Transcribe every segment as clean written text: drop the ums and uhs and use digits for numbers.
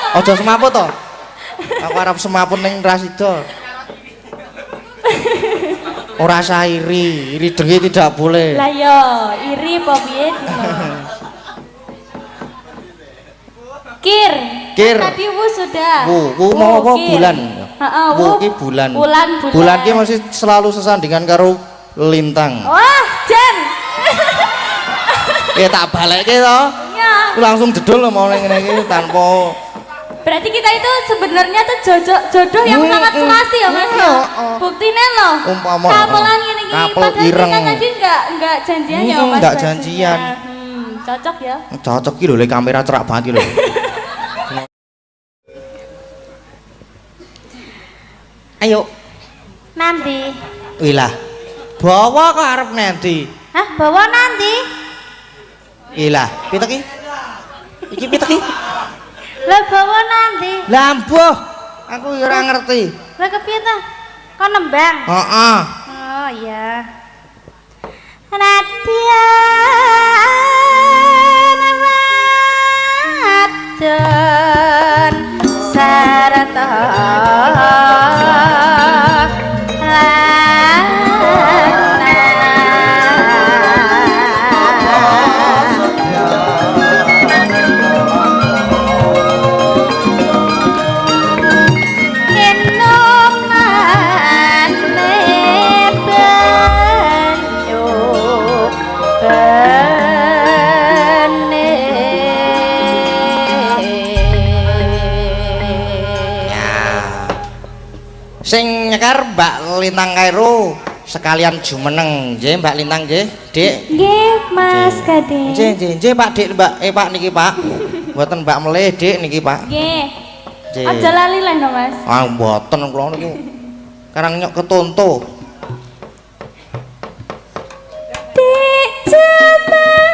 Aja semaput to. Aku arep semaput ning Rasida. Ora sah iri dengki tidak boleh. Lah yo, iri apa piye? Kir. Tadi wu sudah. Wu mau apa bulan? Heeh, wu ki bulan. Bulan ki masih selalu sesandingan karo lintang. Wah, Jen. Tak balekke to. Iya. Langsung jedul mau ning ngene iki tanpa. Berarti kita itu sebenarnya tuh jodoh yang sangat selasi ya Mas ya. Buktine loh. Kapelan ngene iki padahal ireng. kita tadi enggak janjian ya Mas. Enggak janjian. Cocok ya. Cocok iki lho le kamera cerak banget iki lho. Ayo. Nanti. Wilah. Bawa kok arep nanti. Hah, bawa nanti? Ilah, pitek iki? Iki pitek iki? Lah bawa nanti. Lah mbuh, aku ora ngerti. Lah kepiye ta? Kok nembang? Heeh. Oh iya. Nadia Namadon Sarata Sing nyekar Mbak Lintang Kairo sekalian jumeneng nggih Mbak Lintang nggih Dik nggih Mas Kade nggih Pak Dik Mbak Pak niki Pak mboten Mbak Melih Dik niki Pak nggih aja lali lah no Mas mboten kula niku karang nyok ketonto Dik jaman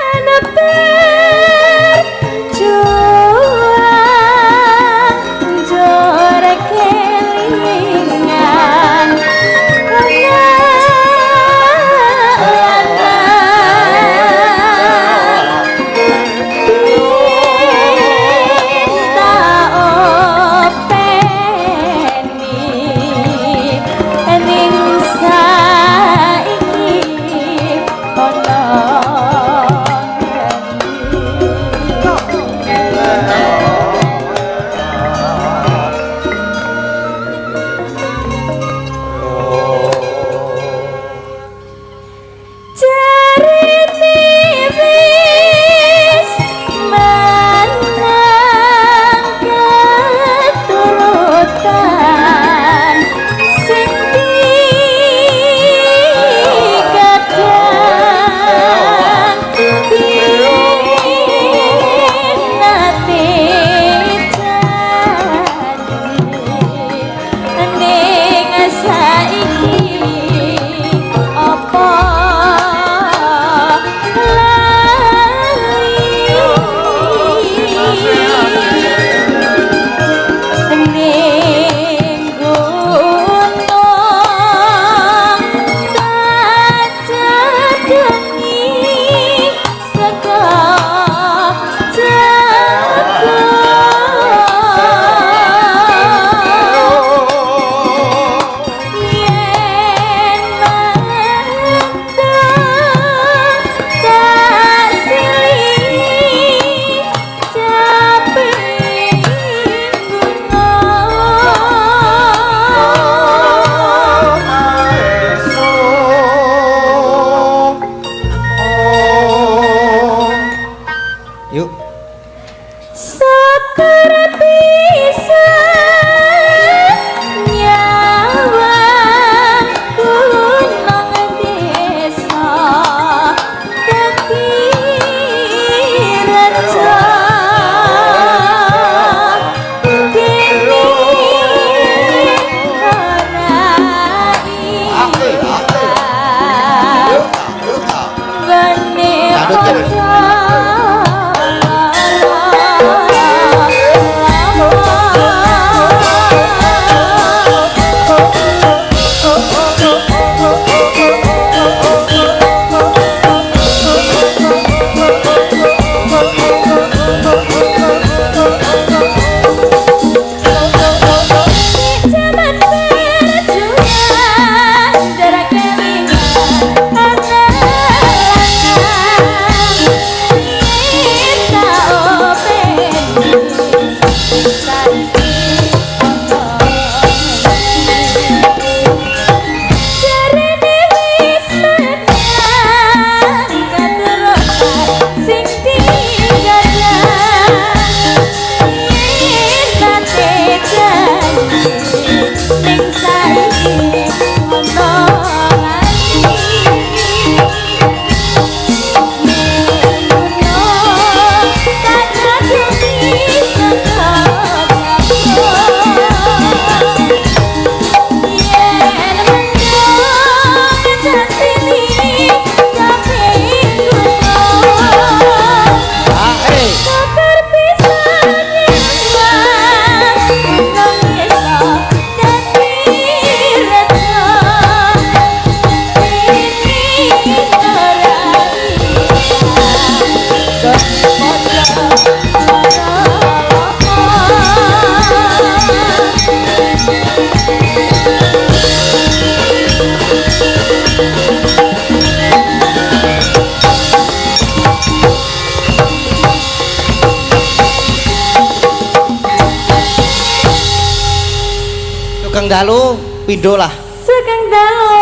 Sugeng dalu pindho lah. Sugeng dalu.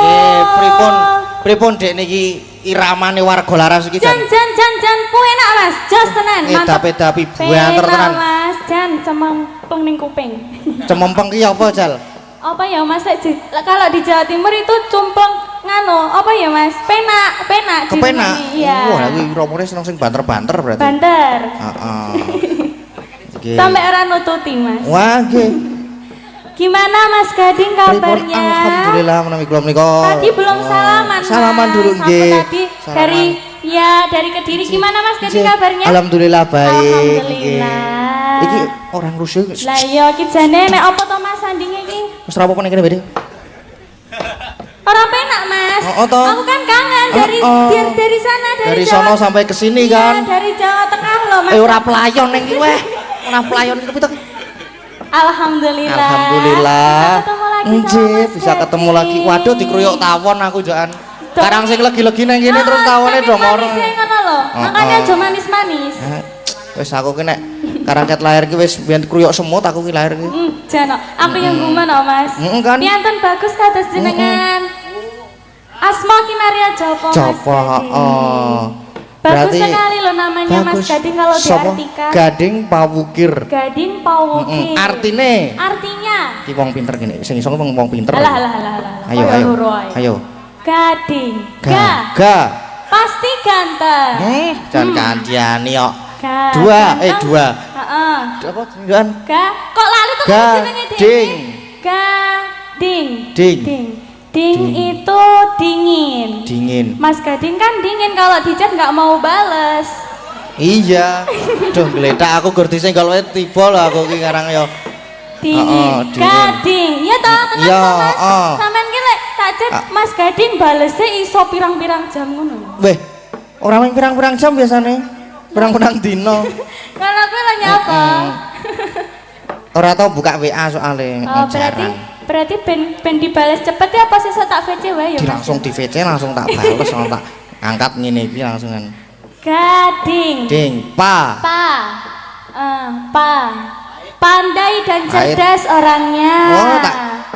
Pripun Dek niki iramane warga laras iki jan pu enak Mas, jos tenan. Edapi buanter tenan. Mas, jan cemempeng ning kuping. Cemempeng ki apa Jal? Apa ya Mas, kalau di Jawa Timur itu cumpleng ngano, apa ya Mas? Penak. Kepenak. Iya. Wah, kuwi romone seneng sing banter-banter berarti. Banter. Heeh. Sampai ora nututi Mas. Wah, nggih. Gimana Mas Gading kabarnya? Alhamdulillah menawi kula menika. Tadi belum salaman. Salaman dulu nggih. Tadi dari Kediri gimana Mas Gading kabarnya? Alhamdulillah baik. Alhamdulillah. Iki orang rusuh. Lah iya iki jane nek apa to Mas sandinge iki? Wis rapopo ning kene, Bede? Ora penak Mas. Toh. Aku kan kangen dari sana dari sono sampai ke sini kan. Dari Jawa Tengah loh Mas. Ora pelayon ning iki weh. Ora pelayon iki pitok. Alhamdulillah. Bisa ketemu lagi. Waduh dikruyuk tawon aku jokan. Sekarang sing legi-legi nang kene terus tawone do moro. Ngono lho. Makanya aja manis-manis. Wis aku ki nek karangket lahir ki wis biyen kruyuk semut aku ki lahir ki. Jano, aku yang gumen Mas. Kan. Pianten bagus kados jenengan. Asma Kinaria Jopo. Jopo, heeh. Bagus sekali loh namanya Mas Gading kalau diartikan. Gading Pawukir. Gading Pawukir. Artinya. Ki wong pinter gini. Sing iso wong pinter. Alah. Ayo. Gading. Ga. Pasti ganteng. Jangan kandiani kok. Dua. Heeh. Apa tunjukan? Kok lali tuh jenenge Gading. Ding itu dingin. Mas Gading kan dingin kalau di chat nggak mau bales. Iya. Duh geletak aku gur disenggol wae tiba lho aku ki karang yo. Dingin. Gading. Iya toh tenan Mas. Sampeyan ki lek tak chat Mas Gading balese iso pirang-pirang jam ngono. Weh, ora mung pirang-pirang jam biasane. Pirang-pirang dino. Kalau aku lagi nyapa. Ora tau buka WA soalnya. Oh, berarti ben dibales cepet ya apa sih tak VC wae ya Mas? Langsung di VC langsung tak bales langsung tak angkat ngene iki langsungan. Gading. Pa. Pandai dan cerdas orangnya. Oh,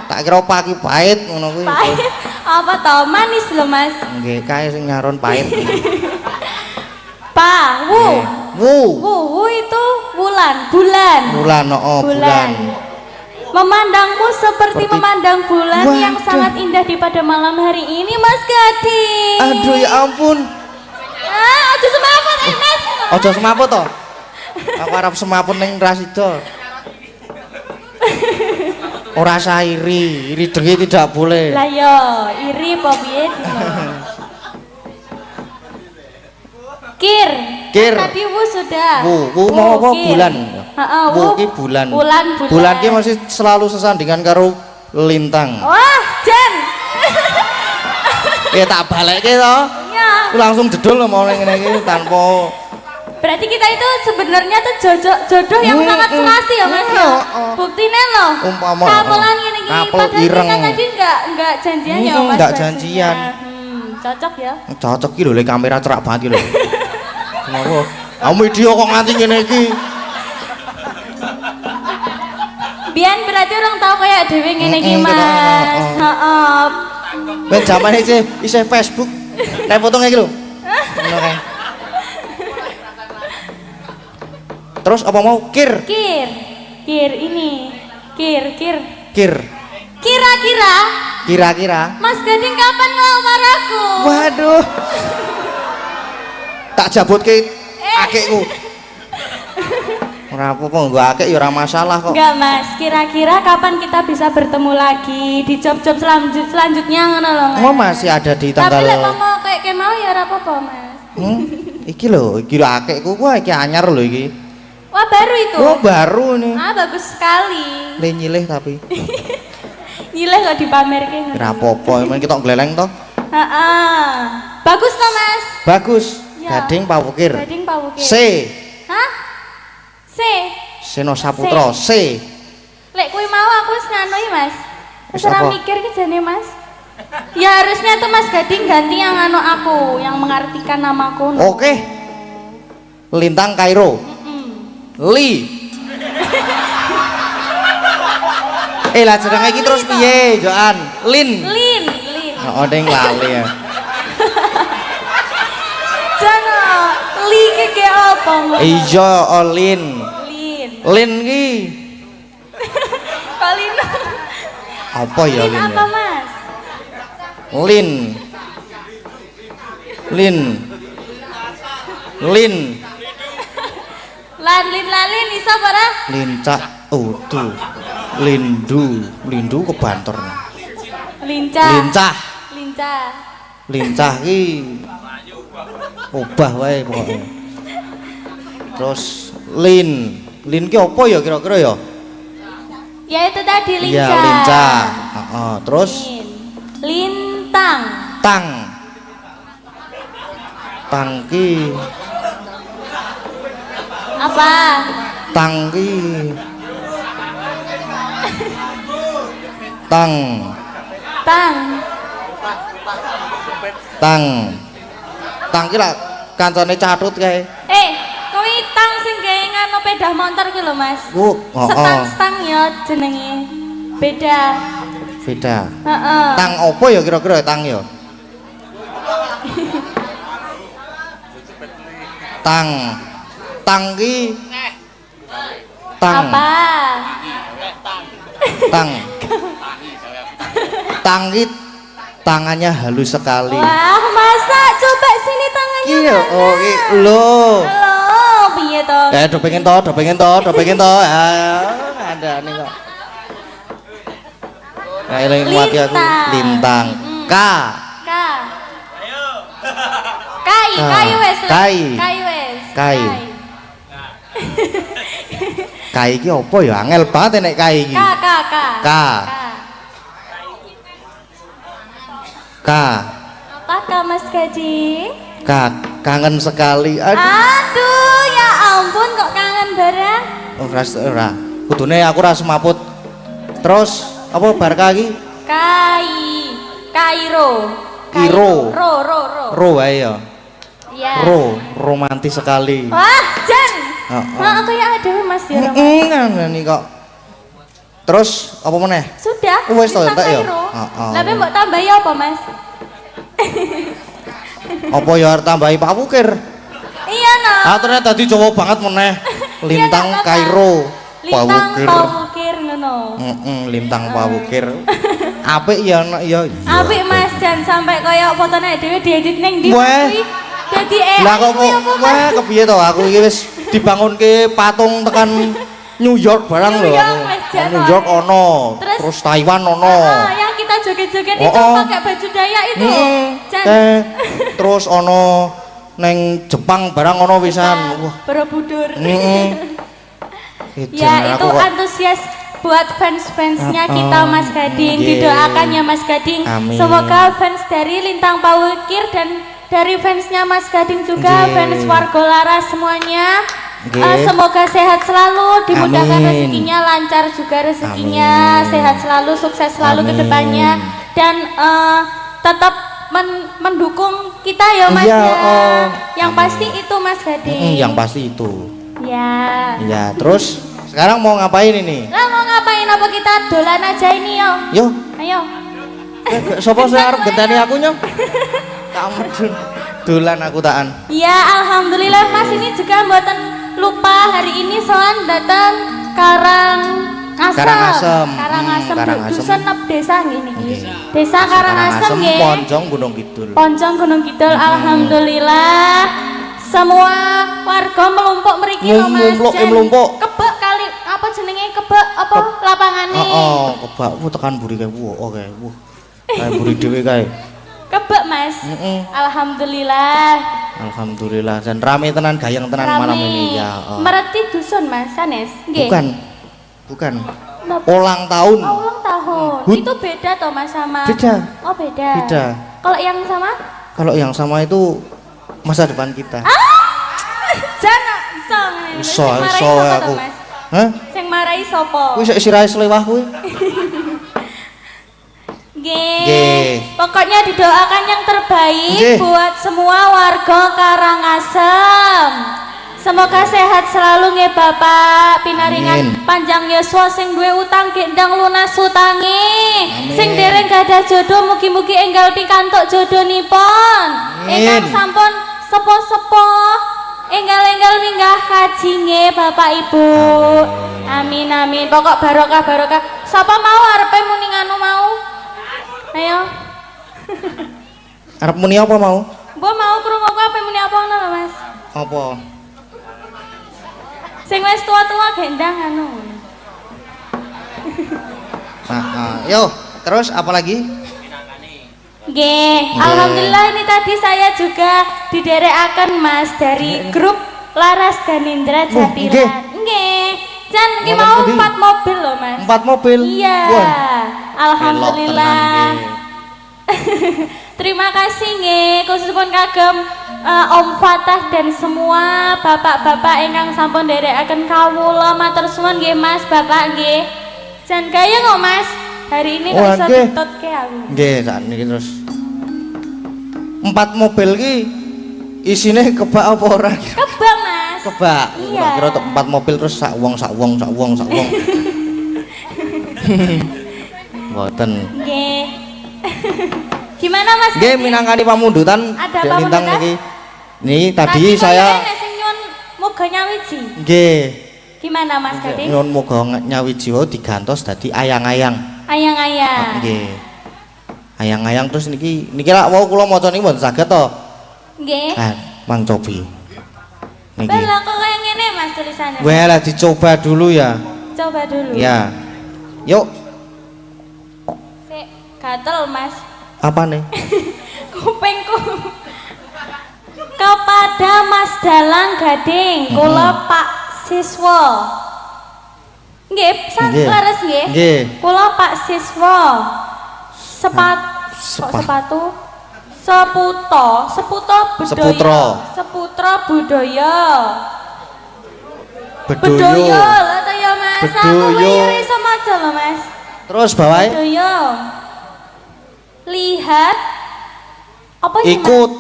tak kira paki pahit ngono kuwi. Pahit. Apa toh manis lho Mas? Nggih, kae sing nyaron pahit. Wu itu bulan. Bulan. Memandangmu seperti memandang bulan yang sangat indah di pada malam hari ini Mas Gading. Aduh ya ampun. Aja semaput Mas. Aja semaput to. Aku arep semaput ning Rasido. Ora sah iri dengi tidak boleh. Lah yo, iri apa piye? Kir. Tadi wu sudah. Wu mau apa bulan? Heeh, wu ki bulan. Bulan ki masih selalu sesandingan karo lintang. Wah, Jan. Ya tak balekke to. Iya. Langsung jedul mau ngene iki tanpa. Berarti kita itu sebenarnya tuh jodoh yang sangat serasi ya Mas. Buktine loh. Kapelan ngene iki padahal kita tadi enggak janjian ya Mas. Enggak janjian. Cocok ya. Cocok ki lho le kamera cerak banget ki lho. Kenapa? Media kok nganti ngene iki. Biyen berarti orang tahu kayak dhewe ngene iki Mas. Heeh. Ben jamane isih Facebook. Nek foto ngene iki lho. Ngono kae. Terus apa mau kir ini. Kira-kira Mas Gading kapan ngelamar aku? Waduh. Tak jabutke akekku. Ora apa-apa nggo akek ya ora masalah kok. Enggak Mas, kira-kira kapan kita bisa bertemu lagi di job-job selanjutnya ngono lho Mas. Oh masih ada di tanggal. Tapi lek mau kayak mau ya ora apa-apa Mas. Iki lho akekku gua iki anyar lho iki. Wah baru itu? Oh baru nih. Bagus sekali. Nyilih tapi. Nyilih kok dipamerke. Ora apa-apa, men kita gleleng toh. Heeh. Bagus toh Mas? Bagus. Gading Pawukir. C. Hah? Seno Saputra. C. Lek kuwi mau aku wis nganu Mas. Wis ora mikir ki jane Mas. Ya harusnya tuh Mas Gading ganti yang anu aku, yang mengartikan namaku. Oke. Lintang Kairo. Li. Lah jenenge iki terus piye, Joan? Lin. Lin. Oh, ning lali ya. Jana, li ki apa? Iya, Lin. Lin ki. Kok Lin? Apa ya Lin? Lin apa, Mas? Lin. Lin iso apa ora? Lincak udu. Lindu kebanter. Lincah. Lincah ki obah wae pokoke. Terus lin ki apa ya kira-kira ya? Ya itu tadi lincah. Iya, lincah. Heeh, terus lintang. Tang ki Apa? Tang ki lah kancane catut kae. Kuwi tang sing gawe ngano pedah motor ki lho, Mas. Stang ya jenenge. Beda. Heeh. Tang opo ya kira-kira tang ya? Tang ki Apa? Tang ki tangannya halus sekali. Wah, masa coba sini tangannya. Iya, oh iki lho. Halo, piye to? Do pengen to. Ada nih kok. Nah, eling mati aku lintang. Kai wes. Kai iki opo ya? Angel banget nek kai iki. Apakah Mas Gading? Kangen sekali. Aduh, ya ampun kok kangen bareng. Oh, ora. Kudune aku ora semaput. Terus apa bar iki? Kairo. Ro wae ya. Iya. Romantis sekali. Wah, Jan. Aku ya ada Mas ya. Ngene kok. Terus apa meneh? Sudah. Wis to entek ya. Lah mbok tambahi apa, Mas? Apa ya tambahi Pak Wukir? Iya, nah. Ternyata dadi Jawa banget meneh. Lintang Kairo. Pak Wukir ngono. Lintang Pak Wukir. Apik ya nek ya. Apik Mas, jan sampai kaya fotone dhewe diedit ning ndi kuwi. Dadi lah kok wah kepiye to aku iki wis dibangunke patung tekan New York barang lho. New York ono, terus Taiwan ono. Yang kita joget-joget itu pakai baju Dayak itu. Terus ono neng Jepang barang ono pisan. Wah, Borobudur. Ya itu antusias buat fans-fansnya kita Mas Gading. Didoakan ya Mas Gading. Semoga fans dari Lintang Pawukir dan dari fansnya Mas Gading juga, fans warga Laras semuanya. Semoga sehat selalu, dimudahkan rezekinya, lancar juga rezekinya, sehat selalu, sukses selalu ke depannya, dan tetap mendukung kita ya Mas ya. Yang pasti itu Mas Gading. Yang pasti itu. Ya. Terus sekarang mau ngapain ini? Lah mau ngapain, apa kita dolan aja ini yo? Ayo. Sopo sing arep genteni aku nyong? Tak medun. Dolan aku takan. Ya alhamdulillah Mas, ini juga mboten lupa hari ini soan datang Karangasem. Dusun nep desa nggih. Desa Karangasem nggih. Poncong Gunung Kidul. Alhamdulillah. Semua warga melumpuk mriki lho Mas. Melumpuk. Kebek kali apa jenenge kebek apa lapangane? Kebak tekan buri kae. Oke. Kae buri dhewe kae. Kebek Mas. Alhamdulillah. Dan rame tenan, gayeng tenan malam ini ya. Mereti dusun Mas Sanes? Nggih. Bukan. Ulang tahun. Ulang tahun. Itu beda toh Mas sama? Beda. Oh beda. Kalau yang sama? Kalau yang sama itu masa depan kita. Jangan iso aku. Hah? Sing marahi sapa? Kuwi sik sirahe slewah kuwi. Pokoknya didoakan yang terbaik buat semua warga Karangasem. Semoga sehat selalu nggih Bapak, pinaringan panjang yuswa sing duwe utang gendang lunas utange. Sing dereng gadah jodoh mugi-mugi enggal pikantuk jodhonipun. Ingkang sampun sepo-sepo enggal-enggal minggah kaji nggih Bapak Ibu. Amin amin. Pokok barokah barokah. Sapa mau arepe muni nganu mau? Ayo. Arep muni apa mau? Mbok mau krungu apa muni apa ngono lho Mas? Apa? Sing wis tua-tua gendang anu. Yo, terus apa lagi? Nggih, alhamdulillah ini tadi saya juga diderekaken Mas dari grup Laras Ganindra Jatilan. Nggih. Jan iki mau 4 mobil loh Mas. 4 mobil. Iya. Alhamdulillah. Terima kasih nggih khususipun kagem Om Fatah dan semua bapak-bapak ingkang sampun nderekaken kawula matur suwun nggih Mas Bapak nggih. Jan kaya kok Mas. Hari ini kok iso ditutke aku. Nggih, sakniki terus. 4 mobil ki isine kebak apa ora? Kebak Mas. Kebak. Iya. Kira tok 4 mobil terus sak wong. Mboten. Nggih. Gimana Mas? Nggih minangkani pamundutan Dek Lintang niki. Nih tadi saya sing nyuwun muga nyawiji. Nggih. Gimana Mas Gading? Nyuwun muga nyawiji wae digantos dadi ayang-ayang. Ayang-ayang. Nggih. Ayang-ayang terus niki lak wau kula maca niki mboten saged to. Nggih. Nah, Mang Cobi. Niki. Lah kok kaya ngene Mas tulisannya? Wah, lah dicoba dulu ya. Coba dulu. Ya. Yuk. Sik gatel Mas. Apa nih? Kupingku. Kepada Mas Dalang Gading, kula Pak Siswa. Nggih, laras nggih. Nggih. Kula Pak Siswa. Sepatu. Seputra budaya. Bedaya lah ta ya Mas. Aku ora iso maca lho Mas. Terus bawahe. Bedaya. Lihat apa ini ikut.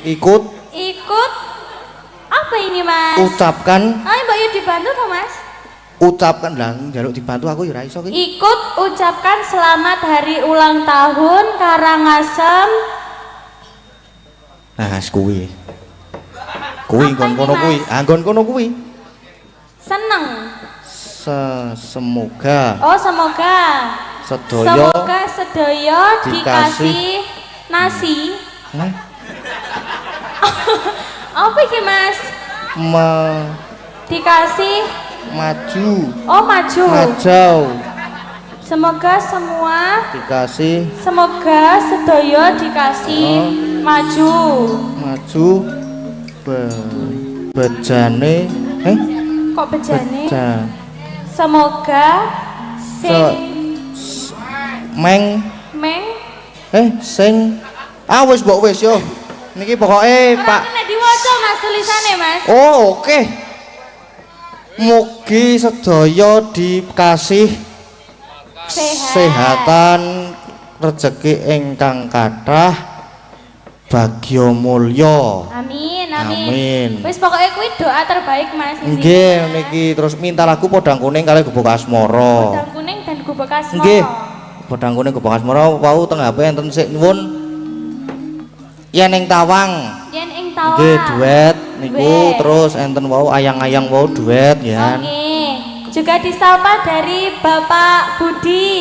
Ikut apa ini Mas? Ucapkan. Ayo Mbak Yu dibantu toh Mas? Ucapkan lah, njaluk dibantu aku ya ora iso ki. Ikut ucapkan selamat hari ulang tahun Karangasem. Nah, kuwi. Kuwi nggon kono kuwi. Nggon kono kuwi. Seneng. Semoga. Oh, semoga. Semoga sedaya dikasih nasi. Apa iki Mas? Dikasih maju. Oh, maju. Majau. Semoga semua dikasih. Semoga sedaya dikasih maju. Maju. Bejane. Kok bejane? Semoga sing wis mbok wis yo. Niki pokoke Pak. Nek diwaca Mas tulisane Mas. Oh, oke. Mugi sedaya dikasih sehatan, rezeki ingkang kathah, bagya mulya. Amin. Wis pokoke kuwi doa terbaik Mas. Nggih, niki terus minta lagu Podang Kuning kali Gubuk Asmara. Podang Kuning dan Gubuk Asmara. Nggih. Podang Kuning Gubuk Asmara wau teng HP enten sik nyuwun yen ing Tawang. Nggih, duet niku terus enten wau ayang-ayang wau duet ya. Nggih. Juga disapa dari Bapak Budi.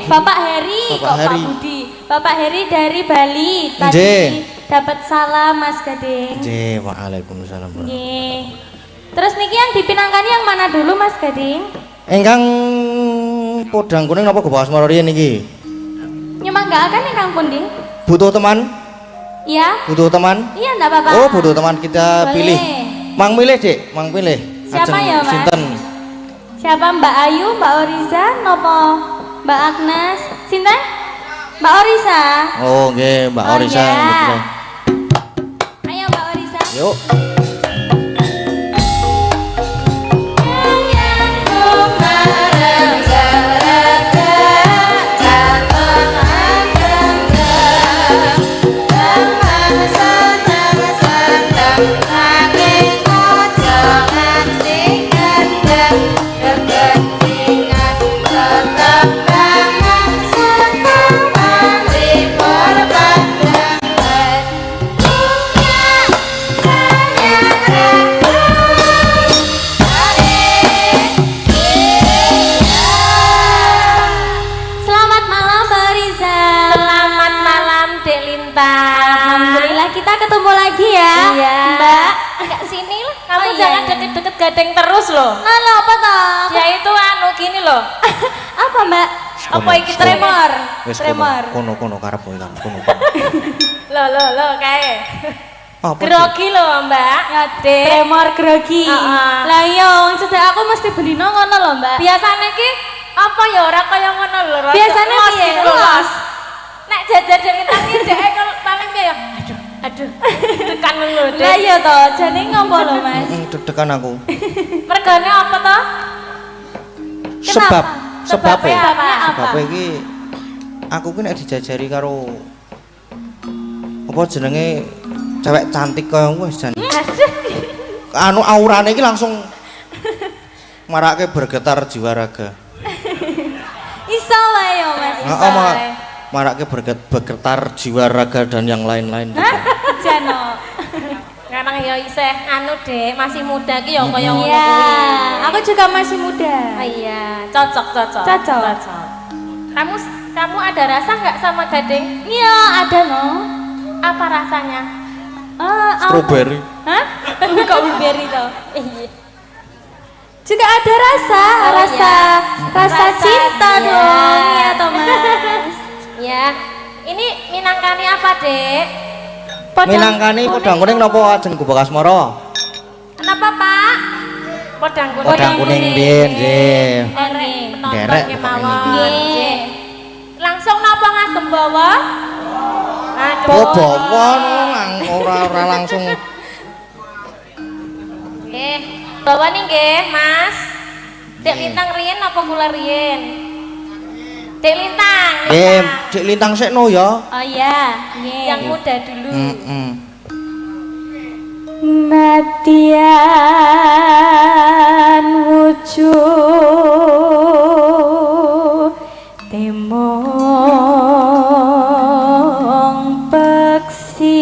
Bapak Heri kok Pak Budi. Bapak Heri dari Bali. Tadi dapat salam Mas Gading. Nggih, waalaikumsalam. Nggih. Terus niki yang dipinangkani yang mana dulu Mas Gading? Ingkang Podang Kuning napa Gubuk Asmara riyen niki? Nyemanggakan ingkang pundi? Butuh teman? Iya. Butuh teman? Iya, enggak apa-apa. Oh, butuh teman kita. Boleh. Pilih. Mang milih, Dek. Mang pilih. Siapa ya, Mas? Sinten? Siapa Mbak Ayu, Mbak Oriza, nopo Mbak Agnes? Sinten? Mbak Oriza. Oh, nggih, Mbak Oriza. Iya. Ayo Mbak Oriza. Yuk. gading terus loh. Lala apa toh? Ya itu anu gini loh. Apa Mbak? Apa iki tremor? Tremor. Kono karep kowe kan kono. Lo kae. Apa? Grogi loh Mbak. Ya Dek. Tremor grogi. Lah iya wong cedek aku mesti belino ngono lho Mbak. Biasane ki apa ya ora kaya ngono lho. Biasane piye? Los. Nek jajar dhewe tangi dhek paling piye ya. Aduh. Tekan lho Dek. Lah iya toh, jane ngopo lho Mas? Deg-degan aku. Mergane apa toh? Sebab iki aku ki nek dijajari karo apa jenenge cewek cantik kaya wis jan. Anu aurane iki langsung marake bergetar jiwa raga. Iso wae yo Mas. Heeh, marake bergetar jiwa raga dan yang lain-lain. Jano. Karena ya isih anu Dek, masih muda ki ya kaya ngono kuwi. Iya, aku juga masih muda. Iya, cocok. Kamu ada rasa nggak sama gading? Iya, ada no. Apa rasanya? Strawberry. Hah? Kok blueberry toh? Iya. Juga ada rasa cinta iya. dong, ya toh Mas. Ya. Ini minangkani apa, Dek? Minangkani podang kuning napa ajeng Gubuk Asmara? Kenapa, Pak? Podang kuning din, nggih. Derek mawon. Langsung napa ngagem bawa? Oh, bawa ora langsung. Bawa nih nggih, Mas. Dek Lintang riyen apa kula riyen? Dek Lintang. Dek Lintang sekno ya. Oh iya, nggih. Yang muda dulu. Natian wujud temong peksi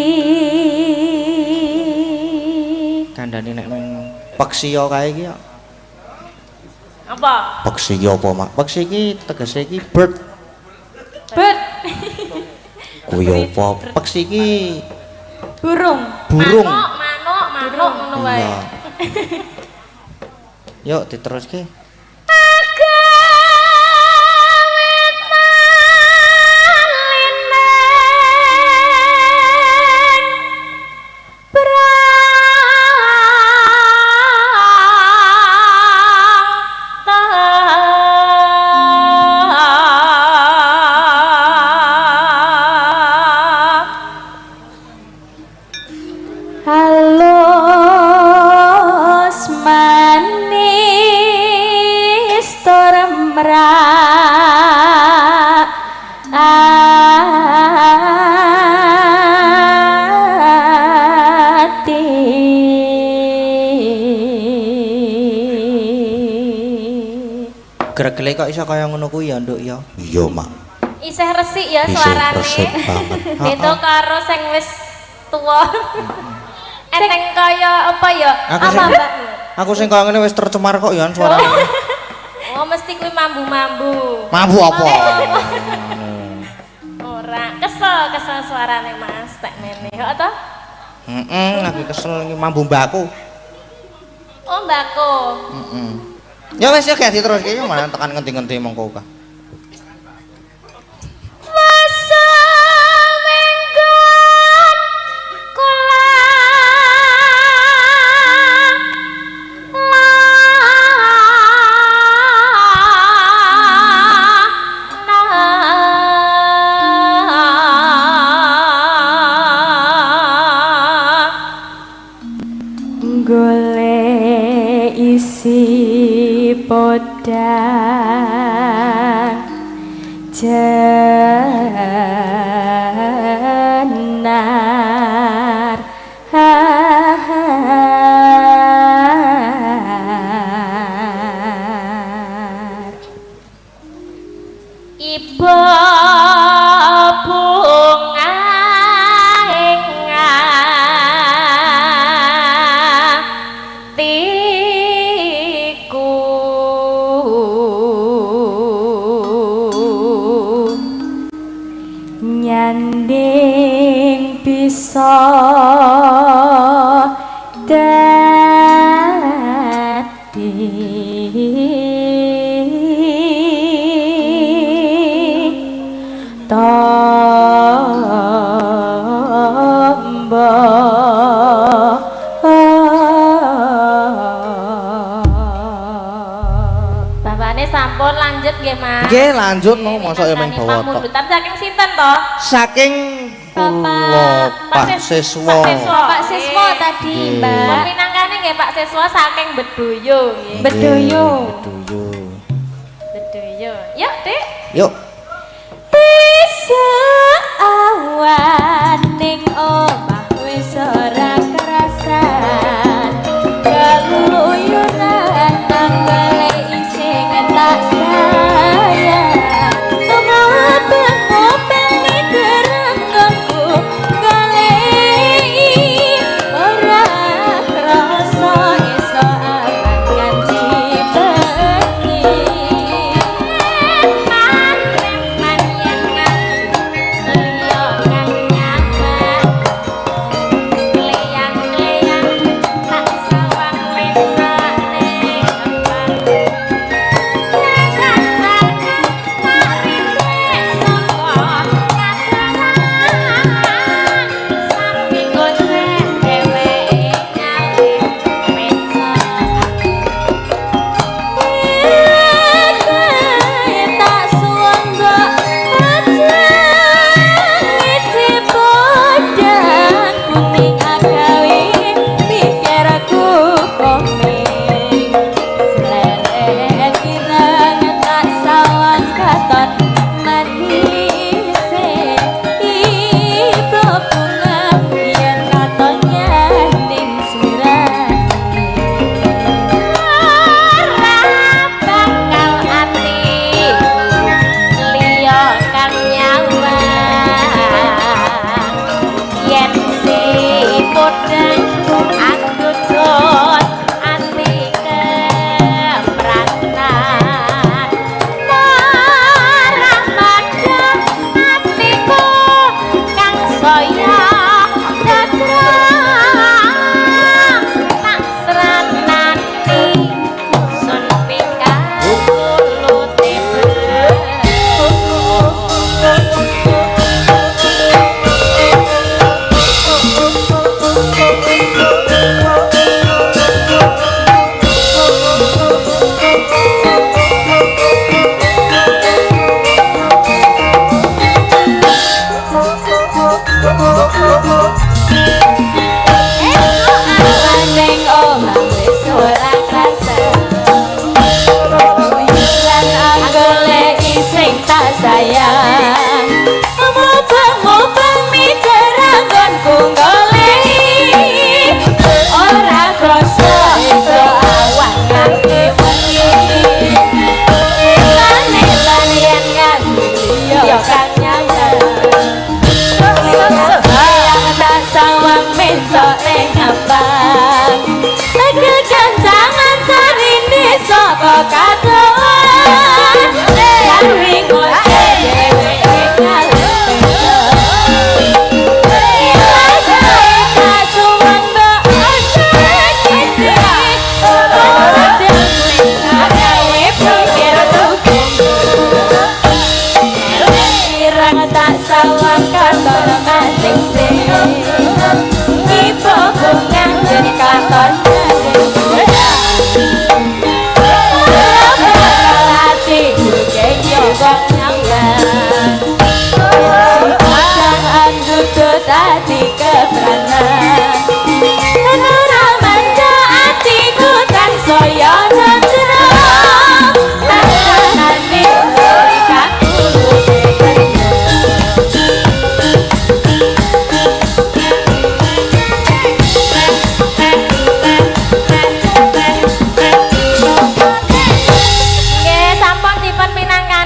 Kandhane nek meng peksi yo kae iki ya. Apa? Peksi yo apa, Mak? Peksi iki tegese iki bird. bird Kuwi apa? Peksi iki burung. Manuk ngono wae. Iya. Yuk diteruske. Gregele kok iso kaya ngono kuwi ya, Nduk ya? Iya, Mak. Isih resik ya suarane. Resik banget. Beda karo sing wis tuwa. Enteng kaya apa ya? Apa, Mbak? Aku sing kaya ngene wis tercemar kok ya suarane. Oh, mesti kuwi mambu-mambu. Mambu apa? Ora, kesel suarane Mas, tak mene. Kok to? Lagi kesel iki mambu mbakku. Oh, mbako. Ya wis ya ganti terus iki malah tekan ngendi-ngendi mongko ka. Podang jenar ibu bunga nyanding bisa sampun lanjut nggih, Mas. Nggih, lanjut no, mosok ya ming bawa tok. Pamundutan saking sinten to? Saking kula Pak Siswa. Pak Siswa tadi, Mbak. Pinangkane nggih Pak Siswa saking Bedoyo nggih. Bedoyo. Bedoyo. Yuk, Dik. Yuk. Bisa awan ning omah wis ora kerasan. Keluyuran tanggale ising tak sayang. Ngopen gerangku galei ora krasa iso aman kanthi bengi.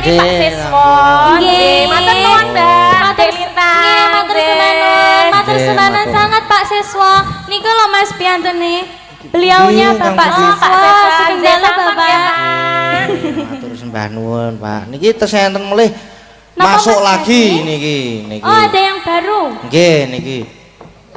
Pak Siswa. Nggih, matur nuwun, Mbak. Matur Lintang. Matur sunanan sangat Pak Siswa. Niku lho Mas piantune. Beliaunya Bapak Siswa. Sugeng Bapak. Matur sembah nuwun, Pak. Niki tes enten melih masuk lagi niki. Oh, ada yang baru. Nggih, niki.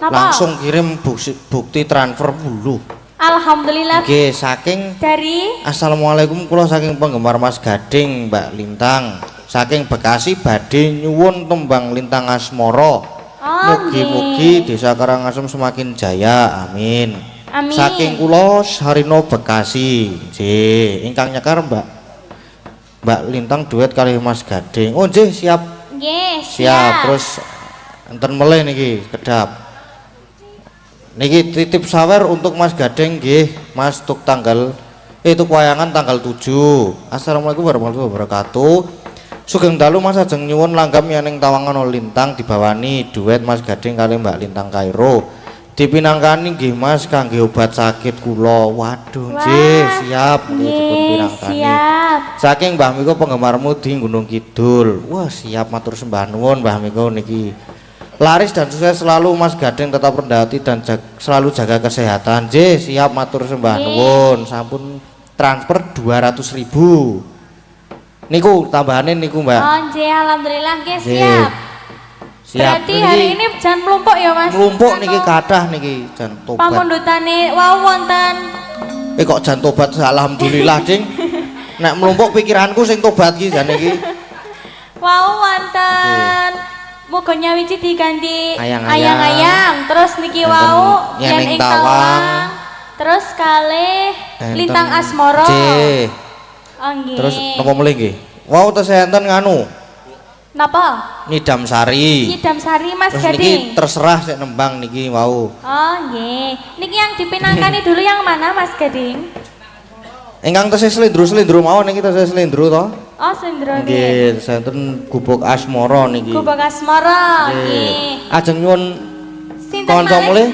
Langsung kirim bukti transfer bulu. Alhamdulillah. Nggih, saking dari Assalamualaikum, kula saking penggemar Mas Gading, Mbak Lintang. Saking Bekasi badhe nyuwun tembang Lintang Asmara. Mugi-mugi Desa Karangasem semakin jaya. Amin. Amin. Saking kula Sarino Bekasi. Nggih, ingkang nyekar Mbak Mbak Lintang duet kali Mas Gading. Oh nggih, siap. Nggih, Siap. Terus enten melih niki kedap. Niki titip sawer untuk Mas Gading nggih, Mas tuk tanggal itu wayangan tanggal 7. Assalamualaikum warahmatullahi wabarakatuh. Sugeng dalu Mas ajeng nyuwun langgam yen Tawangan Lintang dibawani duet Mas Gading kali Mbak Lintang Kairo. Dipinangkani nggih Mas kangge obat sakit kula. Waduh, nggih, siap nggih dipun pinangkani. Siap. Saking Mbah Miko penggemarmu di Gunung Kidul. Wah, siap matur sembah nuwun Mbah Miko niki. Laris dan sukses selalu Mas Gading, tetap rendah hati dan selalu jaga kesehatan. Nggih, siap matur sembah nuwun. Sampun transfer 200.000. Niku tambahane niku, Mbak. Oh, nggih, alhamdulillah nggih siap. Siap. Berarti hari ini jan mlumpuk ya Mas? Mlumpuk niki kathah niki jan tobat. Pamundhutane wau wonten. Kok jan tobat alhamdulillah, Ding. Nek mlumpuk pikiranku sing tobat iki jan iki. Wau wonten. Muga nyawiji diganti Ayang-ayang. ayang-ayang. Terus niki wau Yen ing Tawang. Tawang. Terus kalih Enten Lintang Asmara. Nggih. Oh nggih. Terus napa melih nggih? Wau tesih enten nganu. Napa? Nyidam Sari. Nyidam Sari Mas Terus Gading. niki terserah sik nembang niki wau. Oh nggih. Niki yang dipinangkani dulu yang mana Mas Gading? Ingkang tesih slendro-slendro mawon niki tesih slendro to. Oh Sendro nggih. Nggih, enten Gubuk Asmara niki. Gubuk Asmara nggih. Ajeng nyuwun Sinten kanca mulih.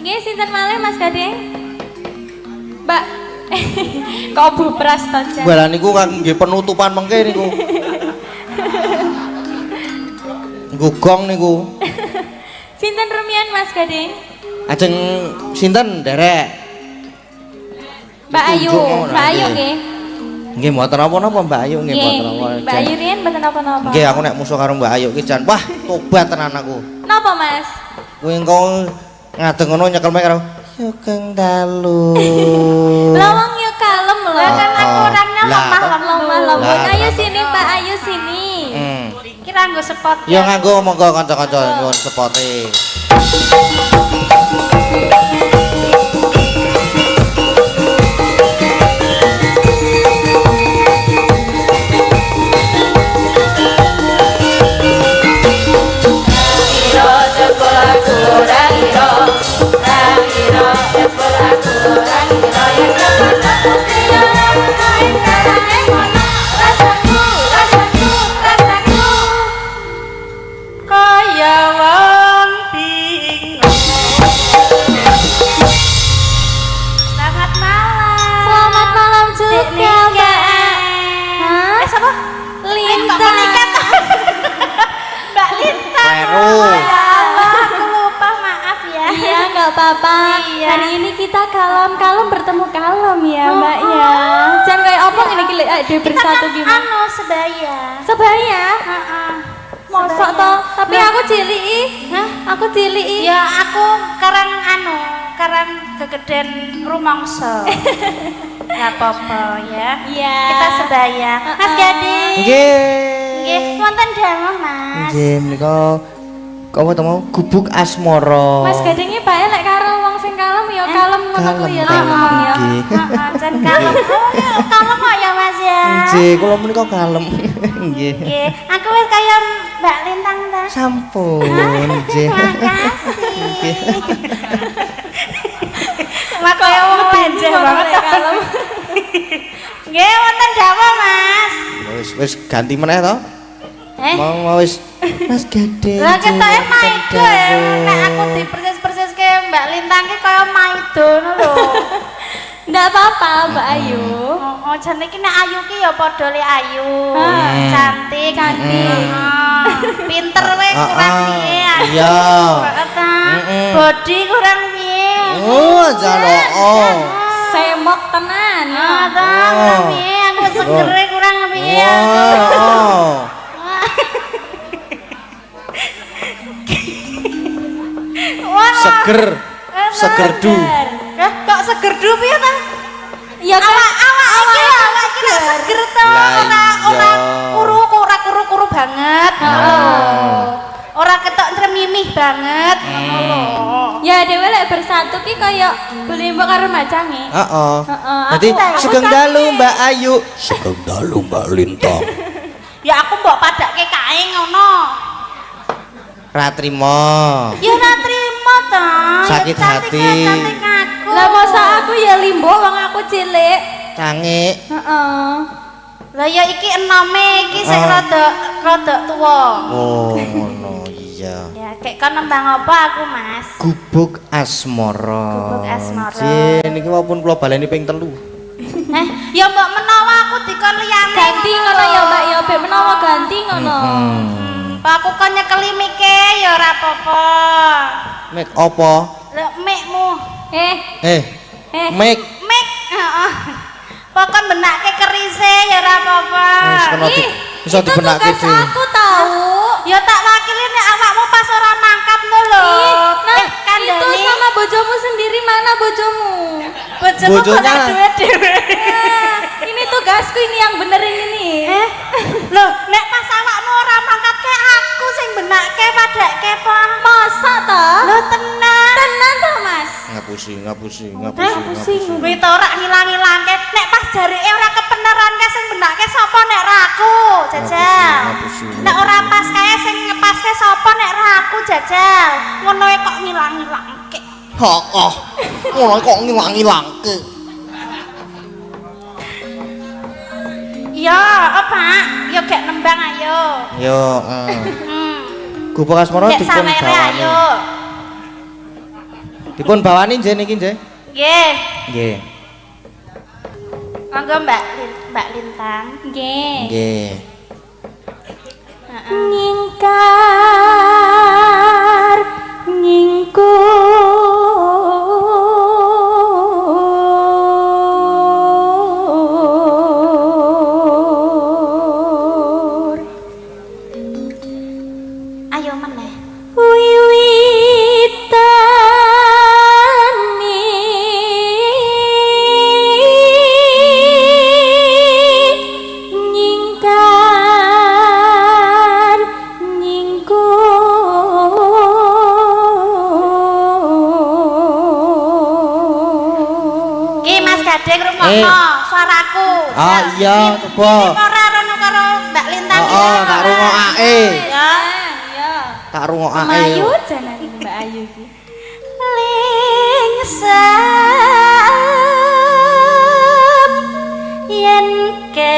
Nggih, sinten malih Mas Gading? Mbak. Kok bupras to, Jan? Bala niku kangge penutupan mengke niku. Gugong niku. Sinten rumiyin Mas Gading? Ajeng sinten derek? Mbak Ayu, Mbak Ayu nggih. Nggih mboten napa-napa Mbak Ayu nggih mboten napa. Mbak Ayu riyen mboten napa-napa. Nggih aku nek musuh karo Mbak Ayu ki jan wah tobat tenan aku. Napa Mas? Kuwi engko ngadeng ngono nyekel mek karo Sugeng dalu. Lah wong yo kalem lho. Kan aku orangnya Lemah. Ayo sini Mbak Ayu sini. Kira nggo spot Ya nganggo monggo kanca-kanca nyuwun sepote. Selamat malam juga Mbak. Hah? Siapa? Lintang. Mbak Lintang. Kleru. Ya Allah, aku lupa, maaf ya. Iya, nggak apa-apa. Iya. Hari ini kita kalem bertemu kalem ya, Mbak ya. Jangan kayak apa ini kita bersatu gimana? Anu sebaya. Sebaya. Mosok Sebaya. toh, tapi Nah. aku cilik. Hah? Aku cilik. Ya aku karang gegeden rumangsa. Enggak apa-apa ya. Iya. Kita sebaya. Mas Gading. Nggih. Nggih, wonten damel, Mas. Nggih menika apa to mau Gubuk Asmara. Mas Gadingnya bae lek karo wong sing kalem ya kalem ngono ku ya Kalem, ngomong ya. nggih. Jan kalem. Oh, kalem kok ya, Mas ya. Nggih, kula menika kalem. Nggih. Nggih, aku wis kaya Mbak Lintang ta. Sampun, nggih. Makasih. Mak kaya wong lenjeh banget kalem. Nggih, wonten dawuh, Mas. Wis ganti meneh to? Mau wis Mas Gading. Lah ketoke maido ya, nek aku dipersis-persiske Mbak Lintang ki kaya maido ngono lho. Ndak apa-apa, Mbak Ayu. Oh, jan iki nek Ayu ki ya padha le Ayu. Cantik, Cantik. Pinter we kurang piye. Iya. Body kurang piye. Oh, jaloko. Semok tenan ya. Kurang piye, aku segere kurang piye. Oh. Seger. Segerdu. Kok segerdu piye ta? Ya kan Awak iki lho seger to. Ora kuru-kuru banget. Ora ketok tremimih banget. Ya dhewe lek bersatu ki kaya belimbing karo macange. Heeh. Heeh. Dadi sugeng dalu Mbak Ayu. Sugeng dalu Mbak Lintang. Ya aku mbok padake kae ngono. Ra trimo. Ya ora trimo to. Sakit hati. Cantik aku. Lah masa aku ya limbo wong aku cilik. Cangik. Heeh. Lah ya iki enome iki sik rada tuwa. Oh, ngono iya. Ya kayak kon nembang apa aku, Mas? Gubuk asmara. Gubuk asmara. Jin niki wapun kula baleni ping 3. Ya mbok menawa aku dikon liyane. Ganti ngono ya Mbak ya ben menawa ganti ngono. Pak aku kon nyekeli mike ya ora apa-apa. Mik apa? Lek mikmu. Mik. Mik. Heeh. Pokon benake kerise ya ora apa-apa. Iso dibenake dhewe. Aku tahu. Ya tak wakili nek awakmu pas ora mangkap no lho. Itu sama bojomu sendiri, mana bojomu? Bojomu kok duwe dhewe. Ini tugasku ini yang benerin ini. Loh, nek pas awakmu ora mangkap ke aku sing benake padake apa? Masa ta? Lho tenan. Tenan to, Mas? Ngapusi. Kuwi to ora ngilang-ilangke. Nek pas jareke ora kepeneran ke sing benake sapa nek ra aku, Jajal. Nek ora pas kae sing ngepaske sapa nek ra aku, Jajal. Ngono kok ngilang-ilangke. Heeh. Ngono kok ngilang-ilangke. Ya, apa? Ya gek nembang ayo. Yo, Gubuk asmara dipun bawani. Dipun bawani nggih niki nggih. Nggih. Nggih. Monggo Mbak Lintang. Nggih. Nggih. Nyingkar nyingkur. Ayo meneh. Suaraku. Ah iya, coba. Ora rono karo Mbak Lintang. Heeh, tak rungokake. Ya. Iya. Tak rungokake. Ayu janan Mbak Ayu iki. Lingsep yen ke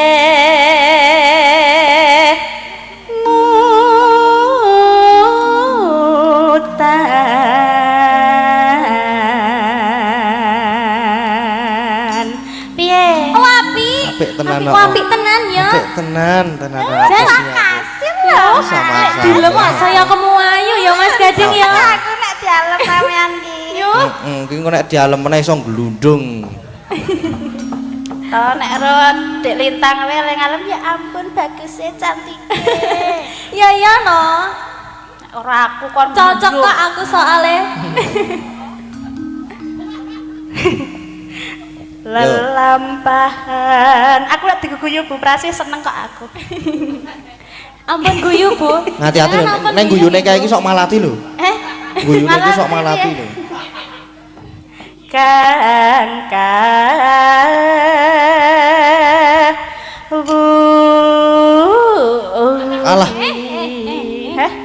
apik tenan ya. Apik tenan. Makasih lho. Sama-sama. Dilem saya kamu ayu ya Mas Gading ya. Aku nek dialem sampean ki. Yo. Ki engko nek dialem meneh iso glundung. To nek ro Dik Lintang wae ngalem ya ampun bagusnya cantike. Ya ya no. Ora aku kon cocok kok aku soalnya. Lelampahan. Aku lek diguyu Bu Prasi seneng kok aku. Ampun guyu, Bu. Hati-hati neng guyune kae iki sok malati lho. Guyune iki sok malati lho. Kan Alah.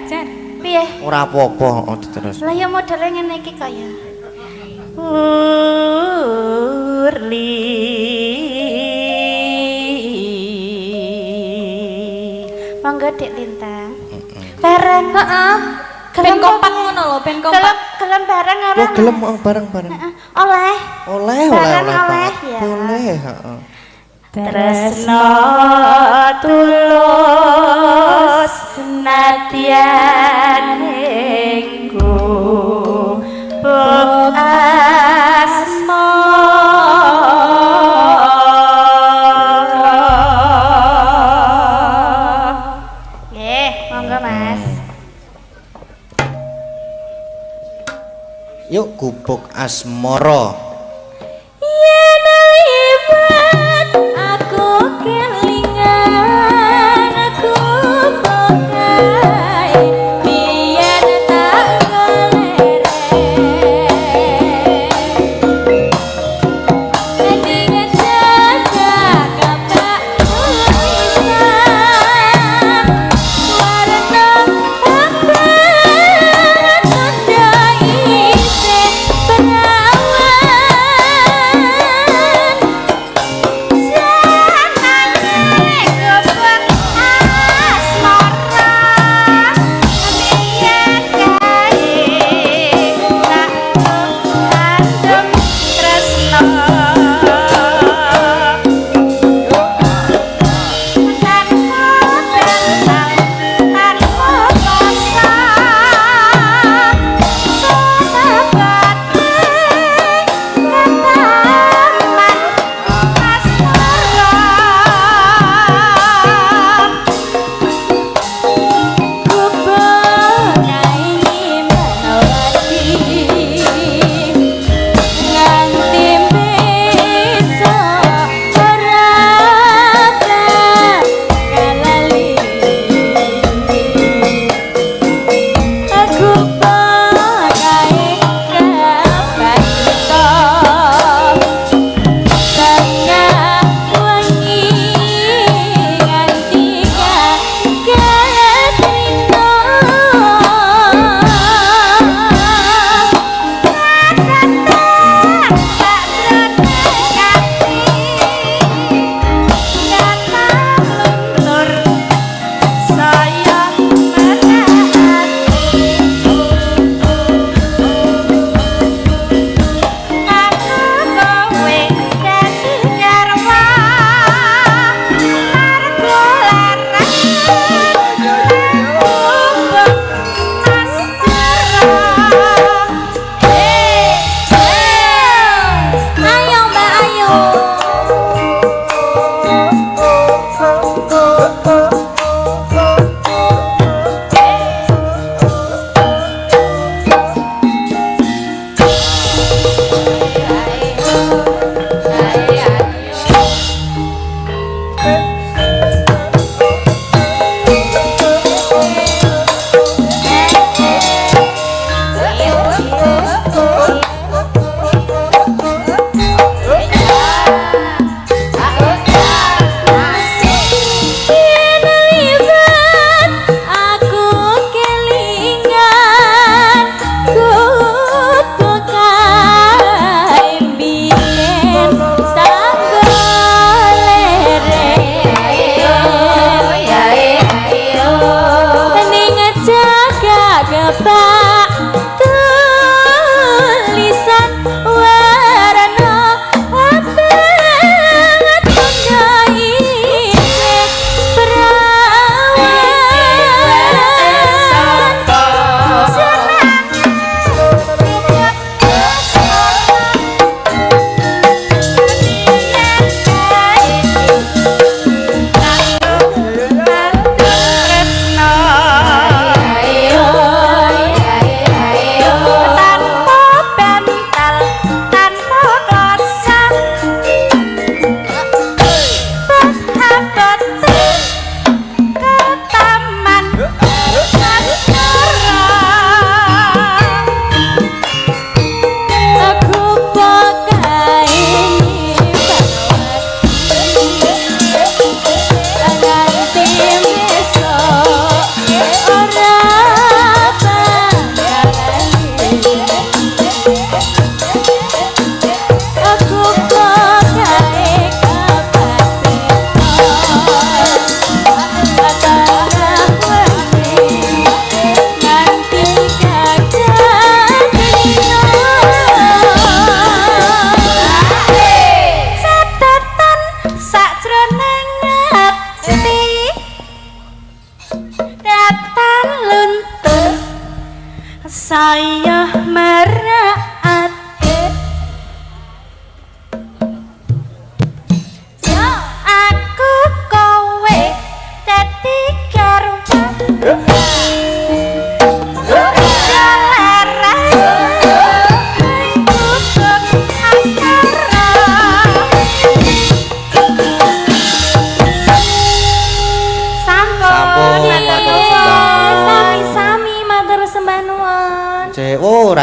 Jan, piye? Ora apa-apa, terus. Lah ya modele ngene iki kaya. Urli monggo Dik Lintang bareng ben kompak ngono lho ben kompak gelem bareng ora Yo gelem bareng-bareng oleh Pak ya. Boleh heeh tresno tulus nadyan engko Yuk gubuk asmara. Yen libat aku kelingan aku pokai biyen tak golere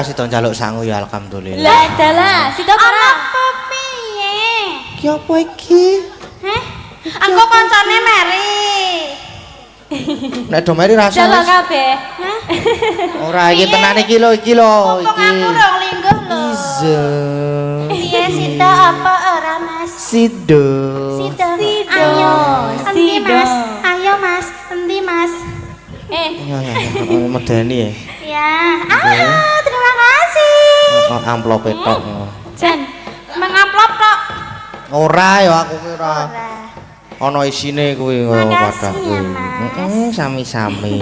ora sida njaluk sangu ya alhamdulillah. Lah dalah, sida ora. Apa piye? Ki apa iki? Heh? Aku kancane Mary. Nek do meri rasa Jaluk wis. kabeh. Hah? Ora iki tenan iki lho, iki lho, Mumpung iki. aku rong lingguh lho. Iza. Piye sida apa ora Mas? Sido. Sida. Sido. Ayo. Endi Sido. Mas? Ayo Mas. Endi Mas? Ya, medeni ya. Ya. Ah, terima kasih. Oh, amplop tok. Jan, Mengamplop kok. Ora ya aku ki ora. Ora. Ana isine kuwi Makasih padha ya, kuwi. Mas. Sami-sami.